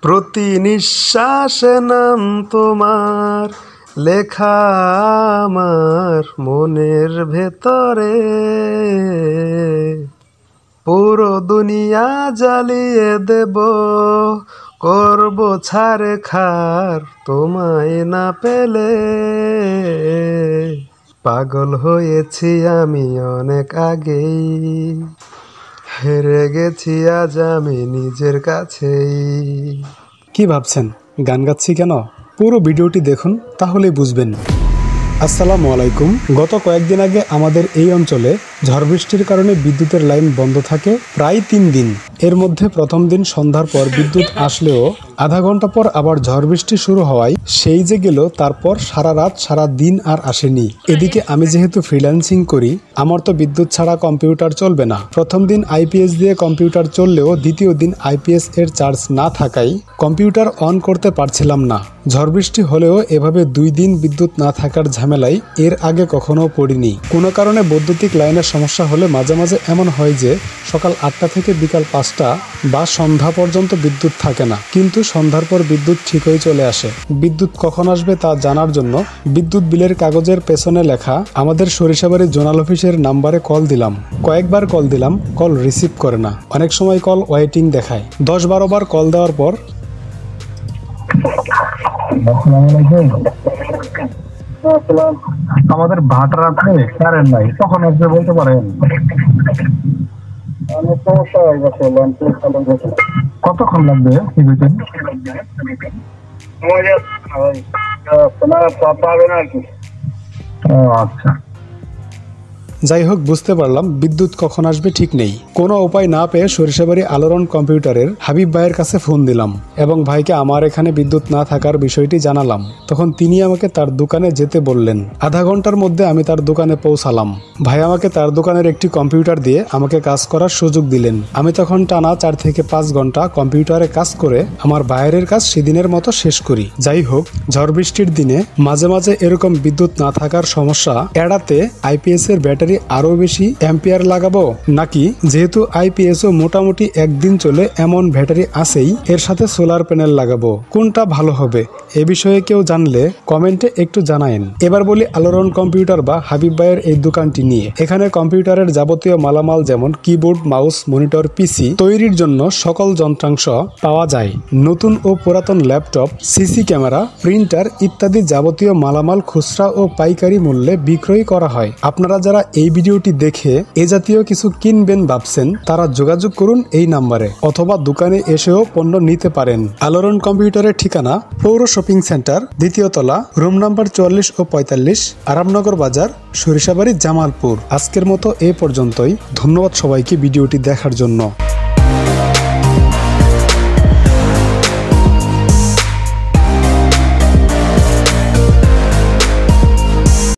প্রতি নিঃশ্বাসে নাম তোমার লেখা আমার মনের ভেতরে, পুরো দুনিয়া জ্বালিয়ে দেব, করব ছাড়ে খার তোমায় না পেলে। পাগল হয়েছি আমি অনেক আগেই, হেরে গেছি আজ আমি নিজের কাছেই। কি ভাবছেন গান গাচ্ছি কেন? পুরো ভিডিওটি দেখুন তাহলেই বুঝবেন। আসসালামু আলাইকুম। গত কয়েকদিন আগে আমাদের এই অঞ্চলে ঝড় বৃষ্টির কারণে বিদ্যুতের লাইন বন্ধ থাকে প্রায় 3 দিন। এর মধ্যে প্রথম দিন সন্ধ্যার পর বিদ্যুৎ আসলেও আধা ঘন্টা পর আবার ঝড় বৃষ্টি শুরু হওয়ায় সেই যে গেল, তারপর সারা রাত সারা দিন আর আসেনি। এদিকে আমি যেহেতু ফ্রিল্যান্সিং করি, আমার তো বিদ্যুৎ ছাড়া কম্পিউটার চলবে না। প্রথম দিন আইপিএস দিয়ে কম্পিউটার চললেও দ্বিতীয় দিন আইপিএস এর চার্জ না থাকায় কম্পিউটার অন করতে পারছিলাম না। ঝড় বৃষ্টি হলেও এভাবে 2 দিন বিদ্যুৎ না থাকার ঝামেলায় এর আগে কখনো পড়িনি। কোনো কারণে বৈদ্যুতিক লাইনের সমস্যা হলে মাঝে মাঝে এমন হয় যে সকাল 8টা থেকে বিকাল 5টা বা সন্ধ্যা পর্যন্ত বিদ্যুৎ থাকে না, কিন্তু সন্ধ্যার পর বিদ্যুৎ ঠিকই চলে আসে। বিদ্যুৎ কখন আসবে তা জানার জন্য বিদ্যুৎ বিলের কাগজের পেছনে লেখা আমাদের সরিষাবাড়ি জোনাল অফিসের নাম্বারে কল দিলাম। কয়েকবার কল দিলাম, কল রিসিভ করে না। অনেক সময় কল ওয়েটিং দেখায়। 10-12 বার কল দেওয়ার পর আমাদের ভাটার আছে কারেন্ট নাই, কখন আসবে বলতে পারেন? কতক্ষণ লাগবে? আচ্ছা, যাই হোক, বুঝতে পারলাম বিদ্যুৎ কখন আসবে ঠিক নেই। কোনো উপায় না পেয়ে সরিষাবাড়ি আলোড়ন কম্পিউটারের হাবিব ভাইয়ের কাছে ফোন দিলাম এবং ভাইকে আমার এখানে বিদ্যুৎ না থাকার বিষয়টি জানালাম। তখন তিনি আমাকে তার দোকানে যেতে বললেন। আধা ঘন্টার মধ্যে আমি তার দোকানে পৌঁছালাম। ভাই আমাকে তার দোকানের একটি কম্পিউটার দিয়ে আমাকে কাজ করার সুযোগ দিলেন। আমি তখন টানা 4 থেকে 5 ঘন্টা কম্পিউটারে কাজ করে আমার বাইরের কাজ সেদিনের মতো শেষ করি। যাই হোক, ঝড় বৃষ্টির দিনে মাঝে মাঝে এরকম বিদ্যুৎ না থাকার সমস্যা এড়াতে আইপিএস এর ব্যাটারি আরো বেশি অ্যাম্পিয়ার লাগাবো, নাকি যেহেতু আইপিএসও মোটামুটি একদিন চলে এমন ব্যাটারি আছেই, এর সাথে সোলার প্যানেল লাগাবো? কোনটা ভালো হবে? এ বিষয়ে কেউ জানলে কমেন্টে একটু জানায়েন। এবার বলি আলোড়ন কম্পিউটার বা হাবিব ভাইয়ের এই দোকানটি নিয়ে। এখানে কম্পিউটারের যাবতীয় মালামাল যেমন কিবোর্ড, মাউস, মনিটর, পিসি তৈরির জন্য সকল যন্ত্রাংশ পাওয়া যায়। নতুন ও পুরাতন ল্যাপটপ, সিসি ক্যামেরা, প্রিন্টার ইত্যাদি যাবতীয় মালামাল খুচরা ও পাইকারি মূল্যে বিক্রয় করা হয়। আপনারা যারা এই ভিডিওটি দেখে এ জাতীয় কিছু কিনবেন ভাবছেন, তারা যোগাযোগ করুন এই নাম্বারে, অথবা দোকানে এসেও পণ্য নিতে পারেন। আলোড়ন কম্পিউটারের ঠিকানা পৌর শপিং সেন্টার, 2য় তলা, রুম নাম্বার 44 ও 45, আরামনগর বাজার, সরিষাবাড়ি, জামালপুর। আজকের মতো এ পর্যন্তই। ধন্যবাদ সবাইকে ভিডিওটি দেখার জন্য।